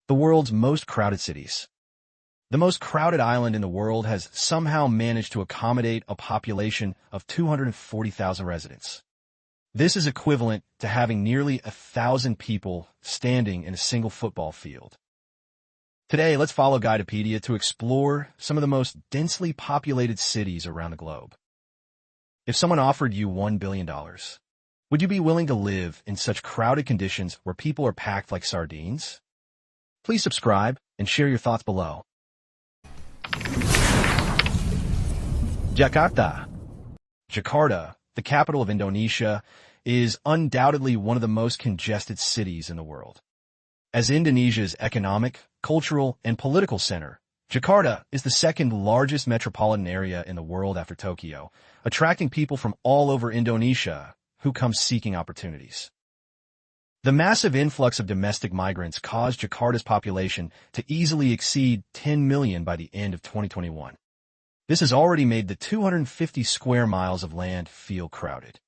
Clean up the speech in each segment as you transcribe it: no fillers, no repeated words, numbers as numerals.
the world's most crowded cities. The most crowded island in the world has somehow managed to accommodate a population of 240,000 residents. This is equivalent to having nearly 1,000 people standing in a single football field. Today, let's follow Guidepedia to explore some of the most densely populated cities around the globe. If someone offered you $1 billion, would you be willing to live in such crowded conditions where people are packed like sardines? Please subscribe and share your thoughts below. Jakarta. Jakarta, the capital of Indonesia, is undoubtedly one of the most congested cities in the world. As Indonesia's economic, cultural, and political center, Jakarta is the second largest metropolitan area in the world after Tokyo, attracting people from all over Indonesia who come seeking opportunities. The massive influx of domestic migrants caused Jakarta's population to easily exceed 10 million by the end of 2021. This has already made the 250 square miles of land feel crowded.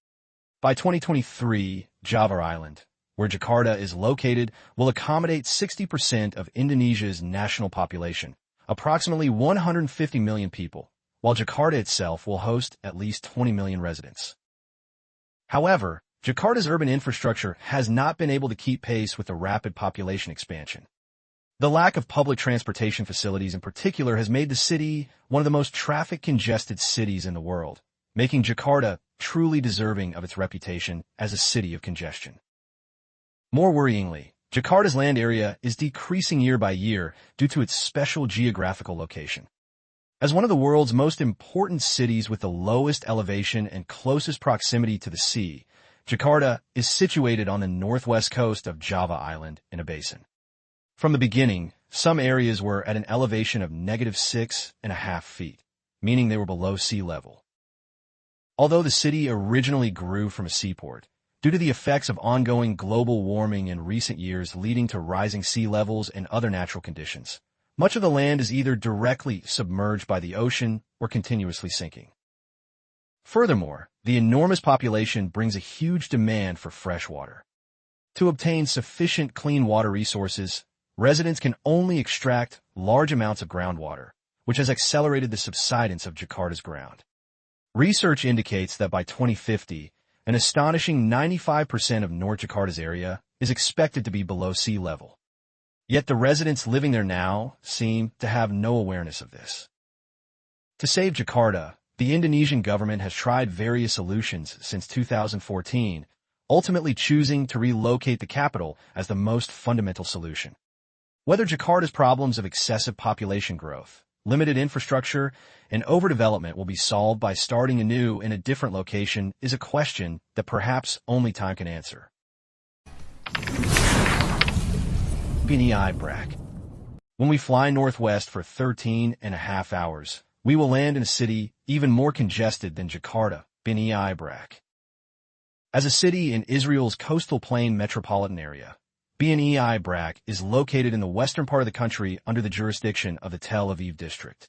By 2023, Java Island, where Jakarta is located, will accommodate 60% of Indonesia's national population, approximately 150 million people, while Jakarta itself will host at least 20 million residents. However, Jakarta's urban infrastructure has not been able to keep pace with the rapid population expansion. The lack of public transportation facilities in particular has made the city one of the most traffic-congested cities in the world, making Jakarta truly deserving of its reputation as a city of congestion. More worryingly, Jakarta's land area is decreasing year by year due to its special geographical location. As one of the world's most important cities with the lowest elevation and closest proximity to the sea, Jakarta is situated on the northwest coast of Java Island in a basin. From the beginning, some areas were at an elevation of -6.5 feet, meaning they were below sea level. Although the city originally grew from a seaport, due to the effects of ongoing global warming in recent years leading to rising sea levels and other natural conditions, much of the land is either directly submerged by the ocean or continuously sinking. Furthermore, the enormous population brings a huge demand for fresh water. To obtain sufficient clean water resources, residents can only extract large amounts of groundwater, which has accelerated the subsidence of Jakarta's ground. Research indicates that by 2050, an astonishing 95% of North Jakarta's area is expected to be below sea level. Yet the residents living there now seem to have no awareness of this. To save Jakarta, the Indonesian government has tried various solutions since 2014, ultimately choosing to relocate the capital as the most fundamental solution. Whether Jakarta's problems of excessive population growth, limited infrastructure, and overdevelopment will be solved by starting anew in a different location is a question that perhaps only time can answer. BNI Brak. When we fly northwest for 13.5 hours, we will land in a city even more congested than Jakarta, BNI Brak. As a city in Israel's coastal plain metropolitan area, BNI Brak is located in the western part of the country under the jurisdiction of the Tel Aviv district.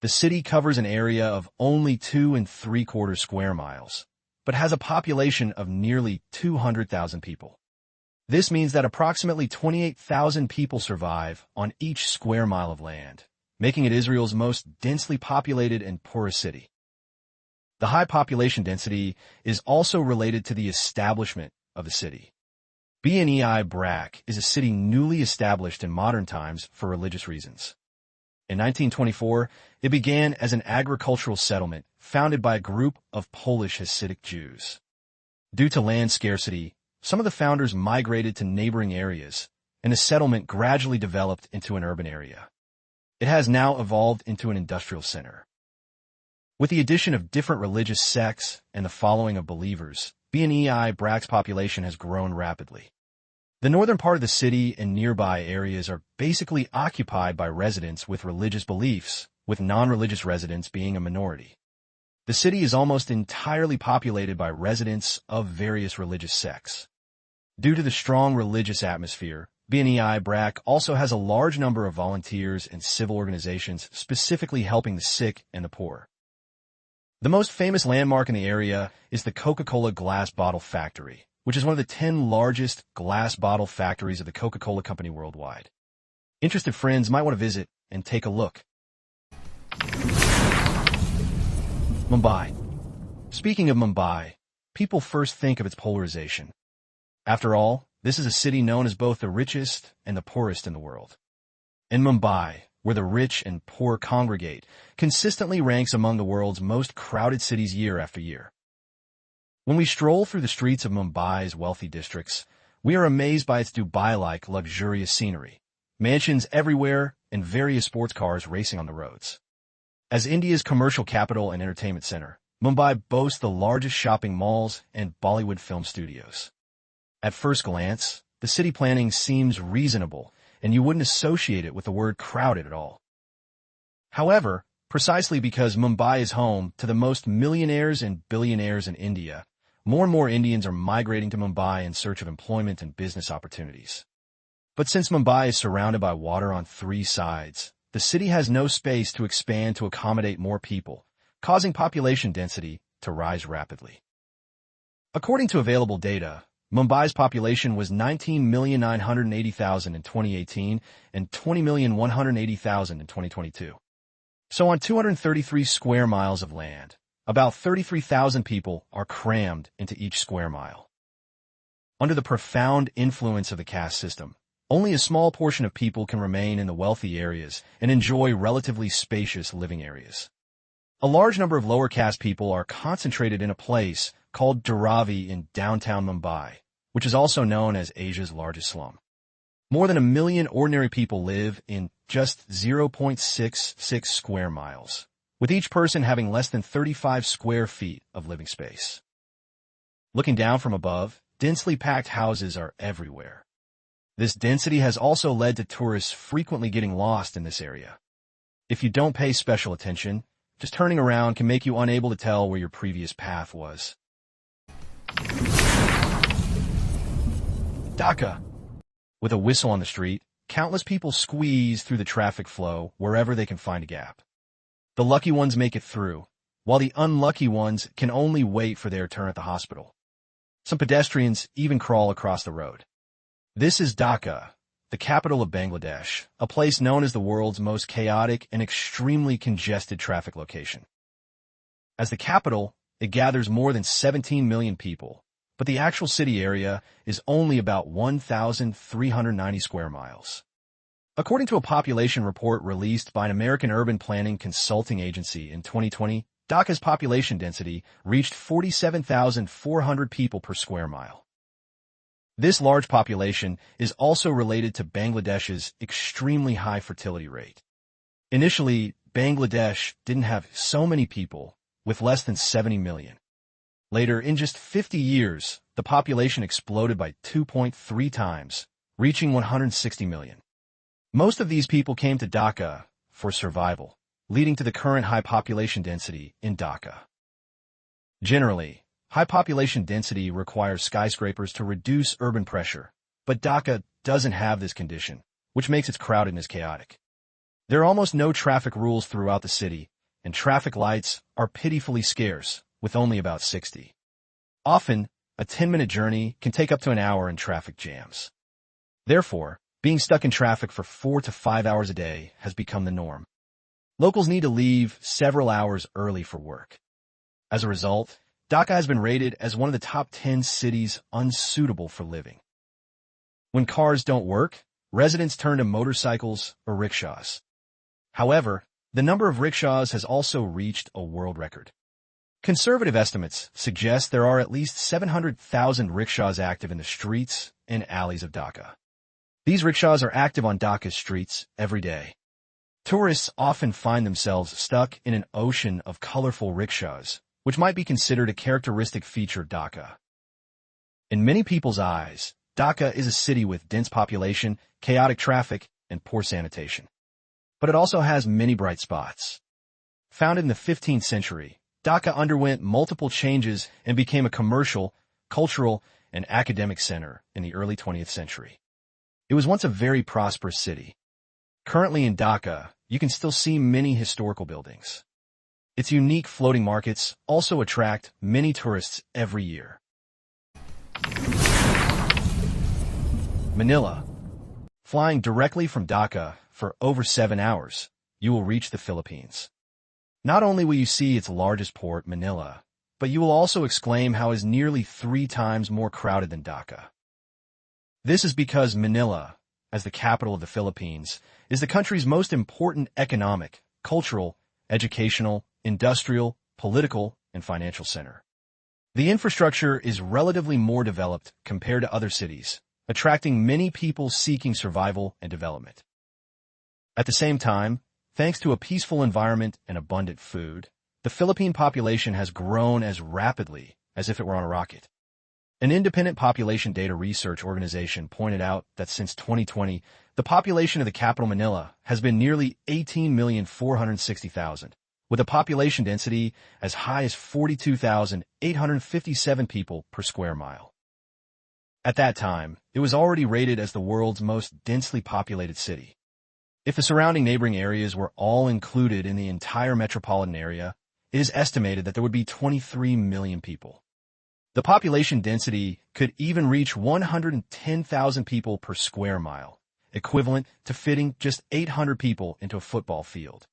The city covers an area of only 2¾ square miles, but has a population of nearly 200,000 people. This means that approximately 28,000 people survive on each square mile of land, making it Israel's most densely populated and poorest city. The high population density is also related to the establishment of the city. BNI Brak is a city newly established in modern times for religious reasons. In 1924, it began as an agricultural settlement founded by a group of Polish Hasidic Jews. Due to land scarcity, some of the founders migrated to neighboring areas, and the settlement gradually developed into an urban area. It has now evolved into an industrial center. With the addition of different religious sects and the following of believers, BNI Brak's population has grown rapidly. The northern part of the city and nearby areas are basically occupied by residents with religious beliefs, with non-religious residents being a minority. The city is almost entirely populated by residents of various religious sects. Due to the strong religious atmosphere, BNI Brak also has a large number of volunteers and civil organizations specifically helping the sick and the poor. The most famous landmark in the area is the Coca-Cola glass bottle factory, which is one of the 10 largest glass bottle factories of the Coca-Cola Company worldwide. Interested friends might want to visit and take a look. Mumbai. Speaking of Mumbai, people first think of its polarization. After all, this is a city known as both the richest and the poorest in the world. In Mumbai, where the rich and poor congregate, consistently ranks among the world's most crowded cities year after year. When we stroll through the streets of Mumbai's wealthy districts, we are amazed by its Dubai-like luxurious scenery, mansions everywhere, and various sports cars racing on the roads. As India's commercial capital and entertainment center, Mumbai boasts the largest shopping malls and Bollywood film studios. At first glance, the city planning seems reasonable, and you wouldn't associate it with the word crowded at all. However, precisely because Mumbai is home to the most millionaires and billionaires in India, more and more Indians are migrating to Mumbai in search of employment and business opportunities. But since Mumbai is surrounded by water on three sides, the city has no space to expand to accommodate more people, causing population density to rise rapidly. According to available data, Mumbai's population was 19,980,000 in 2018 and 20,180,000 in 2022. So on 233 square miles of land, about 33,000 people are crammed into each square mile. Under the profound influence of the caste system, only a small portion of people can remain in the wealthy areas and enjoy relatively spacious living areas. A large number of lower caste people are concentrated in a place called Dharavi in downtown Mumbai, which is also known as Asia's largest slum. More than 1 million ordinary people live in just 0.66 square miles, with each person having less than 35 square feet of living space. Looking down from above, densely packed houses are everywhere. This density has also led to tourists frequently getting lost in this area. If you don't pay special attention, just turning around can make you unable to tell where your previous path was. Dhaka. With a whistle on the street, countless people squeeze through the traffic flow wherever they can find a gap. The lucky ones make it through, while the unlucky ones can only wait for their turn at the hospital. Some pedestrians even crawl across the road. This is Dhaka, the capital of Bangladesh, a place known as the world's most chaotic and extremely congested traffic location. As the capital, it gathers more than 17 million people, but the actual city area is only about 1,390 square miles. According to a population report released by an American urban planning consulting agency in 2020, Dhaka's population density reached 47,400 people per square mile. This large population is also related to Bangladesh's extremely high fertility rate. Initially, Bangladesh didn't have so many people, with less than 70 million. Later, in just 50 years, the population exploded by 2.3 times, reaching 160 million. Most of these people came to Dhaka for survival, leading to the current high population density in Dhaka. Generally, high population density requires skyscrapers to reduce urban pressure, but Dhaka doesn't have this condition, which makes its crowdedness chaotic. There are almost no traffic rules throughout the city, and traffic lights are pitifully scarce, with only about 60. Often, a 10-minute journey can take up to an hour in traffic jams. Therefore, being stuck in traffic for 4 to 5 hours a day has become the norm. Locals need to leave several hours early for work. As a result, Dhaka has been rated as one of the top 10 cities unsuitable for living. When cars don't work, residents turn to motorcycles or rickshaws. However, the number of rickshaws has also reached a world record. Conservative estimates suggest there are at least 700,000 rickshaws active in the streets and alleys of Dhaka. These rickshaws are active on Dhaka's streets every day. Tourists often find themselves stuck in an ocean of colorful rickshaws, which might be considered a characteristic feature of Dhaka. In many people's eyes, Dhaka is a city with dense population, chaotic traffic, and poor sanitation. But it also has many bright spots. Founded in the 15th century, Dhaka underwent multiple changes and became a commercial, cultural, and academic center in the early 20th century. It was once a very prosperous city. Currently in Dhaka, you can still see many historical buildings. Its unique floating markets also attract many tourists every year. Manila. Flying directly from Dhaka for over 7 hours, you will reach the Philippines. Not only will you see its largest port, Manila, but you will also exclaim how it is nearly 3 times more crowded than Dhaka. This is because Manila, as the capital of the Philippines, is the country's most important economic, cultural, educational, industrial, political, and financial center. The infrastructure is relatively more developed compared to other cities, attracting many people seeking survival and development. At the same time, thanks to a peaceful environment and abundant food, the Philippine population has grown as rapidly as if it were on a rocket. An independent population data research organization pointed out that since 2020, the population of the capital Manila has been nearly 18,460,000, with a population density as high as 42,857 people per square mile. At that time, it was already rated as the world's most densely populated city. If the surrounding neighboring areas were all included in the entire metropolitan area, it is estimated that there would be 23 million people. The population density could even reach 110,000 people per square mile, equivalent to fitting just 800 people into a football field.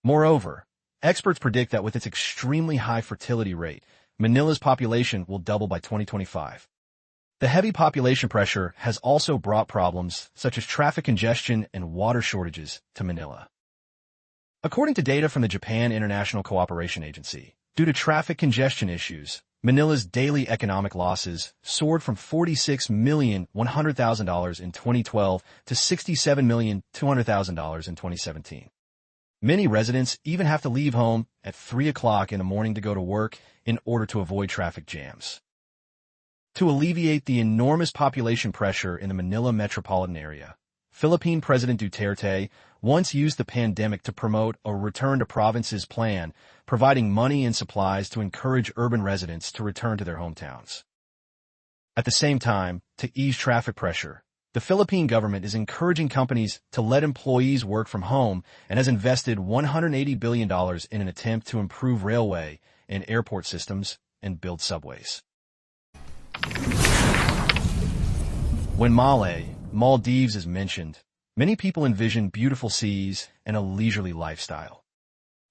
Moreover, experts predict that with its extremely high fertility rate, Manila's population will double by 2025. The heavy population pressure has also brought problems such as traffic congestion and water shortages to Manila. According to data from the Japan International Cooperation Agency, due to traffic congestion issues, Manila's daily economic losses soared from $46,100,000 in 2012 to $67,200,000 in 2017. Many residents even have to leave home at 3 o'clock in the morning to go to work in order to avoid traffic jams. To alleviate the enormous population pressure in the Manila metropolitan area, Philippine President Duterte once used the pandemic to promote a return to provinces plan, providing money and supplies to encourage urban residents to return to their hometowns. At the same time, to ease traffic pressure, the Philippine government is encouraging companies to let employees work from home and has invested $180 billion in an attempt to improve railway and airport systems and build subways. When Maldives is mentioned, many people envision beautiful seas and a leisurely lifestyle.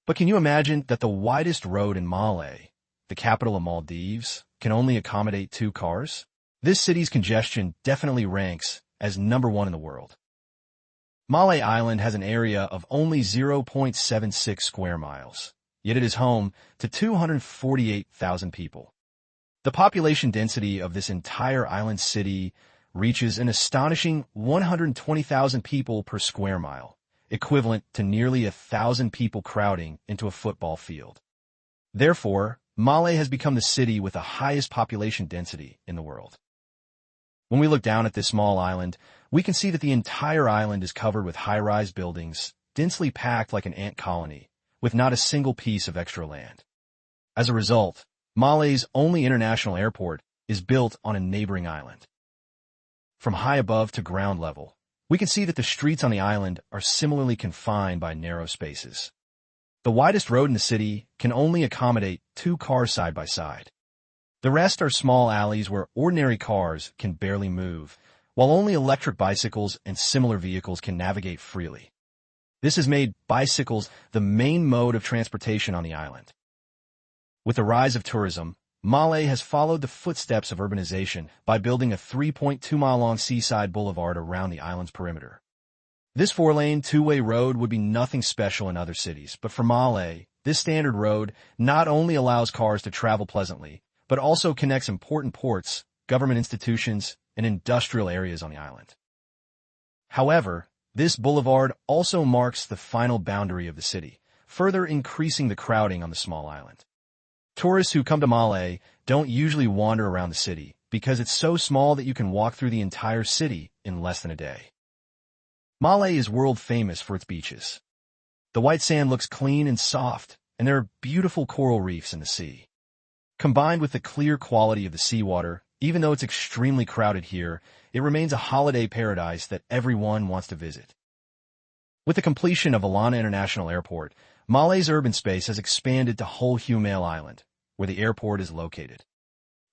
But can you imagine that the widest road in Malé, the capital of Maldives, can only accommodate 2 cars? This city's congestion definitely ranks as number 1 in the world. Malé Island has an area of only 0.76 square miles, yet it is home to 248,000 people. The population density of this entire island city reaches an astonishing 120,000 people per square mile, equivalent to nearly 1,000 people crowding into a football field. Therefore, Malé has become the city with the highest population density in the world. When we look down at this small island, we can see that the entire island is covered with high-rise buildings, densely packed like an ant colony, with not a single piece of extra land. As a result, Malé's only international airport is built on a neighboring island. From high above to ground level, we can see that the streets on the island are similarly confined by narrow spaces. The widest road in the city can only accommodate 2 cars side by side. The rest are small alleys where ordinary cars can barely move, while only electric bicycles and similar vehicles can navigate freely. This has made bicycles the main mode of transportation on the island. With the rise of tourism, Malé has followed the footsteps of urbanization by building a 3.2-mile-long seaside boulevard around the island's perimeter. This 4-lane, 2-way road would be nothing special in other cities, but for Malé, this standard road not only allows cars to travel pleasantly, but also connects important ports, government institutions, and industrial areas on the island. However, this boulevard also marks the final boundary of the city, further increasing the crowding on the small island. Tourists who come to Malé don't usually wander around the city because it's so small that you can walk through the entire city in less than a day. Malé is world famous for its beaches. The white sand looks clean and soft, and there are beautiful coral reefs in the sea. Combined with the clear quality of the seawater, even though it's extremely crowded here, it remains a holiday paradise that everyone wants to visit. With the completion of Alana International Airport, Malé's urban space has expanded to whole Humale Island, where the airport is located.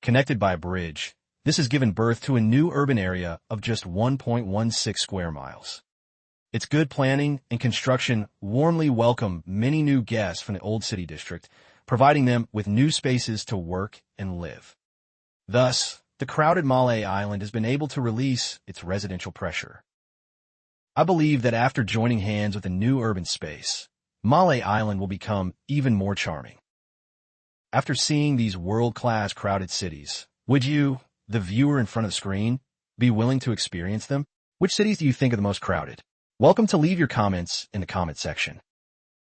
Connected by a bridge, This has given birth to a new urban area of just 1.16 square miles. Its good planning and construction warmly welcome many new guests from the old city district, providing them with new spaces to work and live. Thus, the crowded Malé Island has been able to release its residential pressure. I believe that after joining hands with a new urban space, Malé Island will become even more charming. After seeing these world-class crowded cities, would you, the viewer in front of the screen, be willing to experience them? Which cities do you think are the most crowded? Welcome to leave your comments in the comment section.